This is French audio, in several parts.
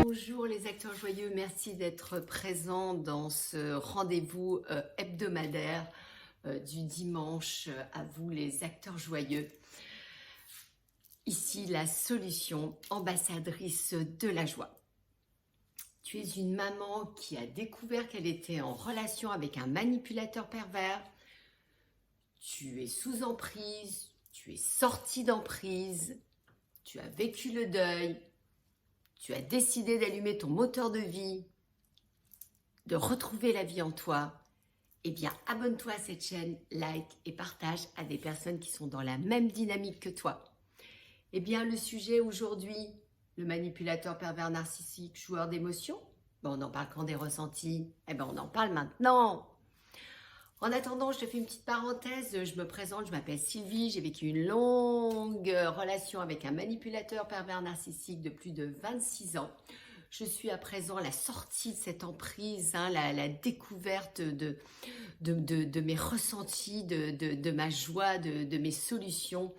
Bonjour les acteurs joyeux, merci d'être présents dans ce rendez-vous hebdomadaire du dimanche à vous les acteurs joyeux. Ici la solution, ambassadrice de la joie. Tu es une maman qui a découvert qu'elle était en relation avec un manipulateur pervers. Tu es sous emprise, tu es sortie d'emprise, tu as vécu le deuil, tu as décidé d'allumer ton moteur de vie, de retrouver la vie en toi. Eh bien, abonne-toi à cette chaîne, like et partage à des personnes qui sont dans la même dynamique que toi. Eh bien, le sujet aujourd'hui, le manipulateur pervers narcissique, joueur d'émotions. On n'en parle qu'en des ressentis. Eh bien, on en parle maintenant. En attendant, je te fais une petite parenthèse. Je me présente, je m'appelle Sylvie. J'ai vécu une longue relation avec un manipulateur pervers narcissique de plus de 26 ans. Je suis à présent la sortie de cette emprise, la découverte de mes ressentis, de ma joie, de mes solutions,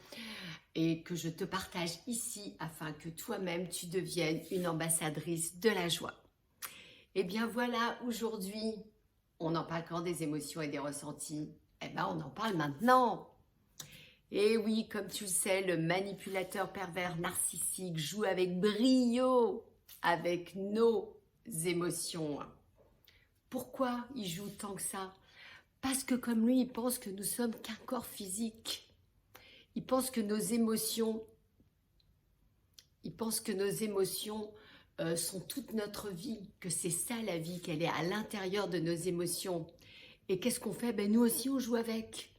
et que je te partage ici afin que toi-même tu deviennes une ambassadrice de la joie. Et bien voilà, aujourd'hui, on n'en parle qu'en des émotions et des ressentis. Eh bien, on en parle maintenant. Et oui, comme tu le sais, le manipulateur pervers narcissique joue avec brio avec nos émotions. Pourquoi il joue tant que ça? Parce que comme lui, il pense que nous sommes qu'un corps physique. Il pense que nos émotions, sont toute notre vie, que c'est ça la vie, qu'elle est à l'intérieur de nos émotions. Et qu'est-ce qu'on fait? Nous aussi, on joue avec.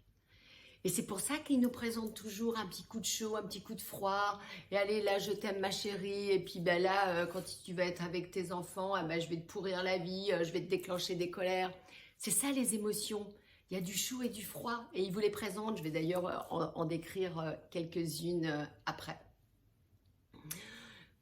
Et c'est pour ça qu'il nous présente toujours un petit coup de chaud, un petit coup de froid. Et allez, là, je t'aime ma chérie. Et puis là, quand tu vas être avec tes enfants, je vais te pourrir la vie, je vais te déclencher des colères. C'est ça les émotions. Il y a du chaud et du froid. Et il vous les présente. Je vais d'ailleurs en décrire quelques-unes après.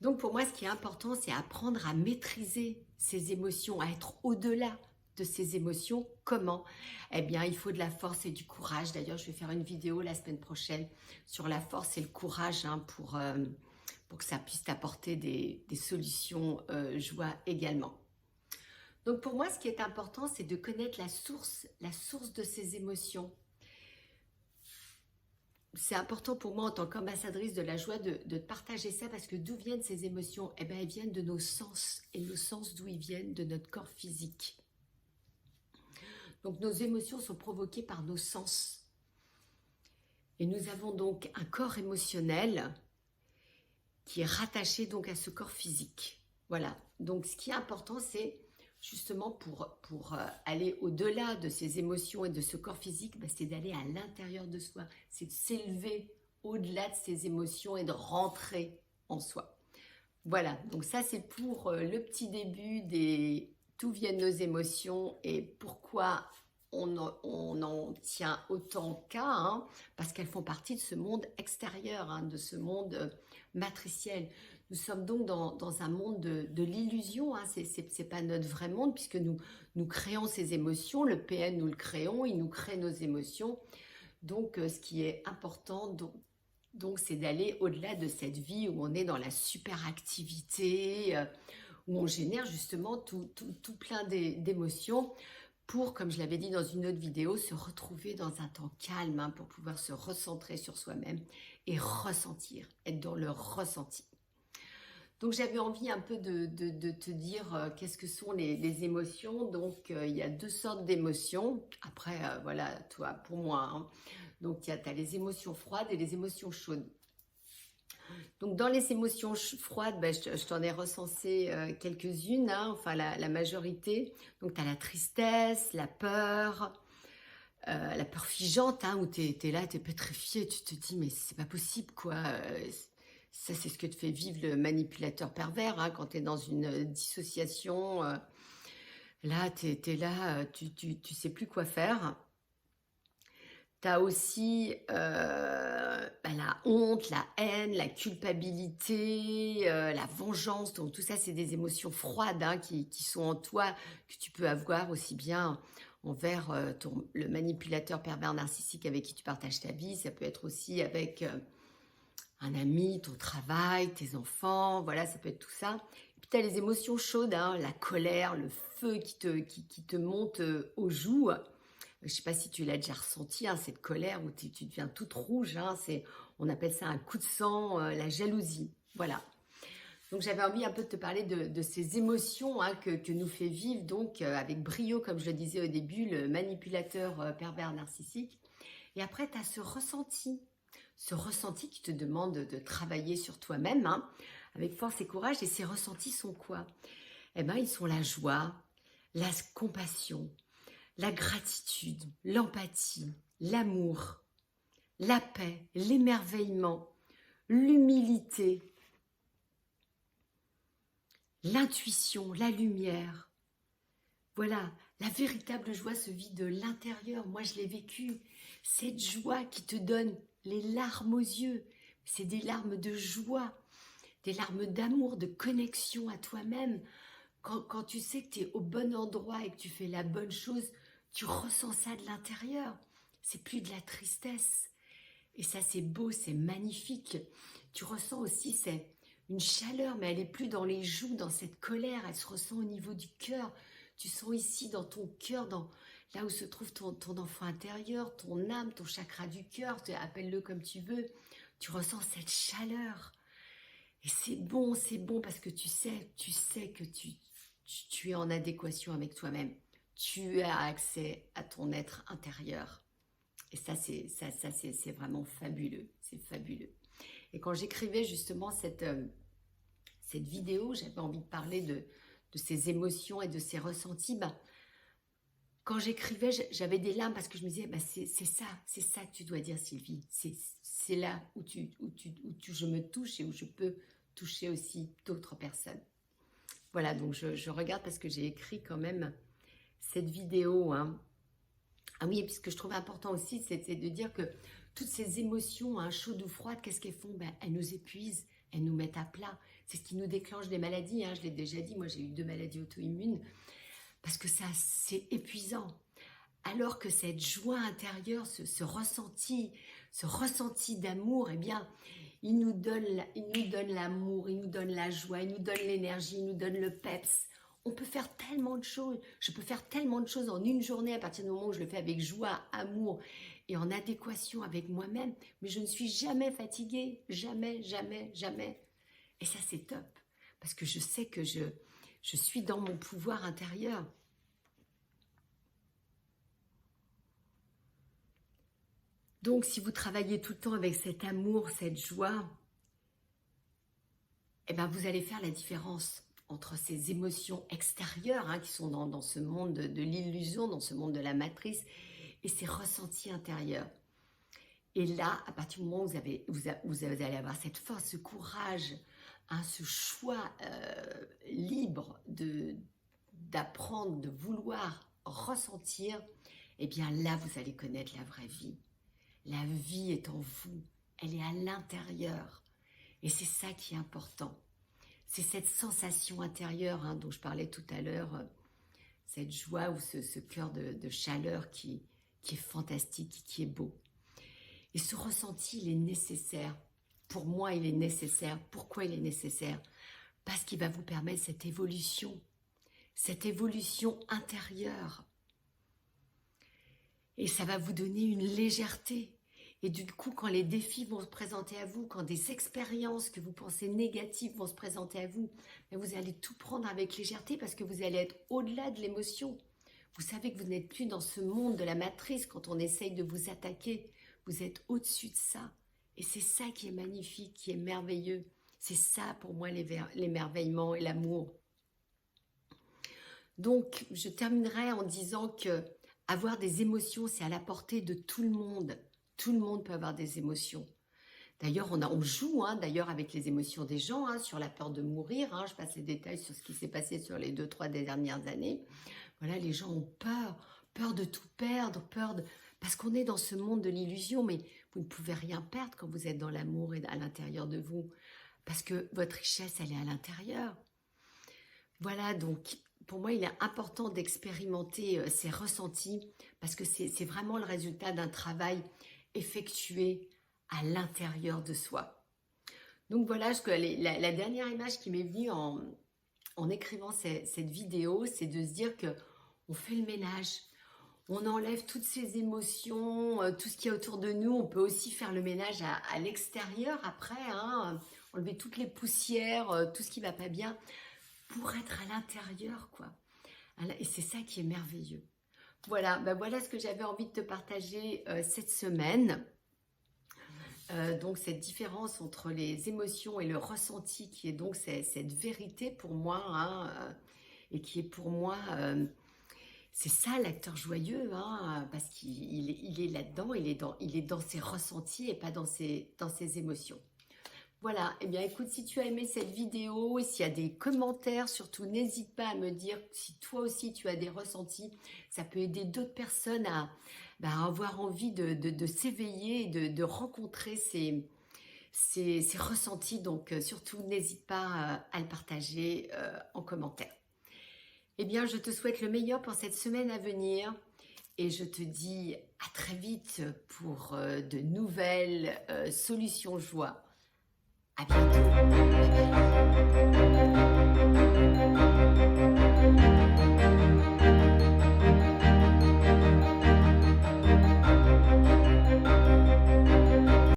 Donc pour moi, ce qui est important, c'est apprendre à maîtriser ces émotions, à être au-delà de ces émotions. Comment? Eh bien, il faut de la force et du courage. D'ailleurs, je vais faire une vidéo la semaine prochaine sur la force et le courage pour que ça puisse t'apporter des solutions joie également. Donc pour moi, ce qui est important, c'est de connaître la source de ces émotions. C'est important pour moi en tant qu'ambassadrice de la joie de te partager ça, parce que d'où viennent ces émotions? Eh bien, elles viennent de nos sens. Et nos sens, d'où ils viennent? De notre corps physique. Donc nos émotions sont provoquées par nos sens. Et nous avons donc un corps émotionnel qui est rattaché donc à ce corps physique. Voilà. Donc ce qui est important, c'est justement pour aller au-delà de ces émotions et de ce corps physique, c'est d'aller à l'intérieur de soi. C'est de s'élever au-delà de ces émotions et de rentrer en soi. Voilà. Donc ça, c'est pour le petit début des d'où viennent nos émotions et pourquoi on en tient autant qu'à, parce qu'elles font partie de ce monde extérieur, de ce monde matriciel. Nous sommes donc dans un monde de l'illusion, c'est pas notre vrai monde, puisque nous créons ces émotions, le PN nous le créons, il nous crée nos émotions. Donc ce qui est important, donc c'est d'aller au-delà de cette vie où on est dans la superactivité, où on génère justement tout plein d'émotions pour, comme je l'avais dit dans une autre vidéo, se retrouver dans un temps calme, pour pouvoir se recentrer sur soi-même et ressentir, être dans le ressenti. Donc j'avais envie un peu de te dire qu'est-ce que sont les émotions. Donc il y a deux sortes d'émotions. Après, voilà, toi, pour moi. Donc tu as les émotions froides et les émotions chaudes. Donc dans les émotions froides, je t'en ai recensé quelques-unes, enfin la majorité. Donc tu as la tristesse, la peur figeante, où tu es là, tu es pétrifié, tu te dis mais c'est pas possible quoi. Ça c'est ce que te fait vivre le manipulateur pervers, quand tu es dans une dissociation. Là, tu es là, tu sais plus quoi faire. Tu as aussi la honte, la haine, la culpabilité, la vengeance. Donc tout ça, c'est des émotions froides qui sont en toi, que tu peux avoir aussi bien envers le manipulateur pervers narcissique avec qui tu partages ta vie. Ça peut être aussi avec un ami, ton travail, tes enfants, voilà, ça peut être tout ça. Et puis tu as les émotions chaudes, hein, la colère, le feu qui te monte aux joues. Je ne sais pas si tu l'as déjà ressenti, hein, cette colère où tu deviens toute rouge. Hein, on appelle ça un coup de sang, la jalousie. Voilà. Donc j'avais envie un peu de te parler de ces émotions, hein, que nous fait vivre donc avec brio, comme je le disais au début, le manipulateur pervers narcissique. Et après, tu as ce ressenti qui te demande de travailler sur toi-même, hein, avec force et courage. Et ces ressentis sont quoi? Eh bien, ils sont la joie, la compassion, la gratitude, l'empathie, l'amour, la paix, l'émerveillement, l'humilité, l'intuition, la lumière. Voilà, la véritable joie se vit de l'intérieur. Moi, je l'ai vécu. Cette joie qui te donne les larmes aux yeux. C'est des larmes de joie, des larmes d'amour, de connexion à toi-même. Quand tu sais que tu es au bon endroit et que tu fais la bonne chose, tu ressens ça de l'intérieur. C'est plus de la tristesse. Et ça, c'est beau, c'est magnifique. Tu ressens aussi une chaleur, mais elle n'est plus dans les joues, dans cette colère. Elle se ressent au niveau du cœur. Tu sens ici dans ton cœur, là où se trouve ton enfant intérieur, ton âme, ton chakra du cœur, appelle-le comme tu veux. Tu ressens cette chaleur. Et c'est bon parce que tu sais que tu es en adéquation avec toi-même. Tu as accès à ton être intérieur. Et ça, c'est vraiment fabuleux. C'est fabuleux. Et quand j'écrivais justement cette vidéo, j'avais envie de parler de ces émotions et de ces ressentis. Quand j'écrivais, j'avais des larmes parce que je me disais, c'est ça que tu dois dire, Sylvie. C'est là où je me touche et où je peux toucher aussi d'autres personnes. Voilà, donc je regarde parce que j'ai écrit quand même cette vidéo. Hein. Ah oui, et puis ce que je trouve important aussi, c'est de dire que toutes ces émotions, hein, chaudes ou froides, qu'est-ce qu'elles font? Elles nous épuisent, elles nous mettent à plat. C'est ce qui nous déclenche des maladies. Hein, je l'ai déjà dit, moi j'ai eu 2 maladies auto-immunes. Parce que ça, c'est épuisant. Alors que cette joie intérieure, ce ressenti d'amour, eh bien, il nous donne l'amour, il nous donne la joie, il nous donne l'énergie, il nous donne le peps. On peut faire tellement de choses. Je peux faire tellement de choses en une journée à partir du moment où je le fais avec joie, amour et en adéquation avec moi-même. Mais je ne suis jamais fatiguée. Jamais, jamais, jamais. Et ça, c'est top. Parce que je sais que je suis dans mon pouvoir intérieur. Donc, si vous travaillez tout le temps avec cet amour, cette joie, eh ben, vous allez faire la différence entre ces émotions extérieures, hein, qui sont dans ce monde de l'illusion, dans ce monde de la matrice, et ces ressentis intérieurs. Et là, à partir du moment où vous allez avoir cette force, ce courage, hein, ce choix libre d'apprendre, de vouloir ressentir, eh bien là, vous allez connaître la vraie vie. La vie est en vous, elle est à l'intérieur. Et c'est ça qui est important. C'est cette sensation intérieure, hein, dont je parlais tout à l'heure, cette joie ou ce cœur de chaleur qui est fantastique, qui est beau. Et ce ressenti, il est nécessaire. Pour moi, il est nécessaire. Pourquoi il est nécessaire? Parce qu'il va vous permettre cette évolution intérieure. Et ça va vous donner une légèreté. Et du coup, quand les défis vont se présenter à vous, quand des expériences que vous pensez négatives vont se présenter à vous, vous allez tout prendre avec légèreté parce que vous allez être au-delà de l'émotion. Vous savez que vous n'êtes plus dans ce monde de la matrice quand on essaye de vous attaquer. Vous êtes au-dessus de ça. Et c'est ça qui est magnifique, qui est merveilleux. C'est ça pour moi l'émerveillement et l'amour. Donc, je terminerai en disant que avoir des émotions, c'est à la portée de tout le monde. Tout le monde peut avoir des émotions. D'ailleurs, on joue d'ailleurs avec les émotions des gens, hein, sur la peur de mourir. Hein, je passe les détails sur ce qui s'est passé sur les 2-3 dernières années. Voilà, les gens ont peur de tout perdre, parce qu'on est dans ce monde de l'illusion, mais vous ne pouvez rien perdre quand vous êtes dans l'amour et à l'intérieur de vous, parce que votre richesse, elle est à l'intérieur. Voilà, donc pour moi, il est important d'expérimenter ces ressentis parce que c'est vraiment le résultat d'un travail effectué à l'intérieur de soi. Donc voilà, la dernière image qui m'est venue en écrivant cette vidéo, c'est de se dire que on fait le ménage, on enlève toutes ces émotions, tout ce qu'il y a autour de nous. On peut aussi faire le ménage à l'extérieur après, hein, enlever toutes les poussières, tout ce qui ne va pas bien, pour être à l'intérieur, quoi. Et c'est ça qui est merveilleux. Voilà, ben voilà ce que j'avais envie de te partager cette semaine. Donc cette différence entre les émotions et le ressenti qui est donc cette vérité pour moi, hein, et qui est pour moi, c'est ça l'acteur joyeux, hein, parce qu'il est là-dedans, il est dans ses ressentis et pas dans ses émotions. Voilà, et bien écoute, si tu as aimé cette vidéo et s'il y a des commentaires, surtout n'hésite pas à me dire si toi aussi tu as des ressentis. Ça peut aider d'autres personnes à avoir envie de s'éveiller et de rencontrer ces ressentis. Donc surtout n'hésite pas à le partager en commentaire. Eh bien, je te souhaite le meilleur pour cette semaine à venir et je te dis à très vite pour de nouvelles solutions joie. À bientôt. Bye bye.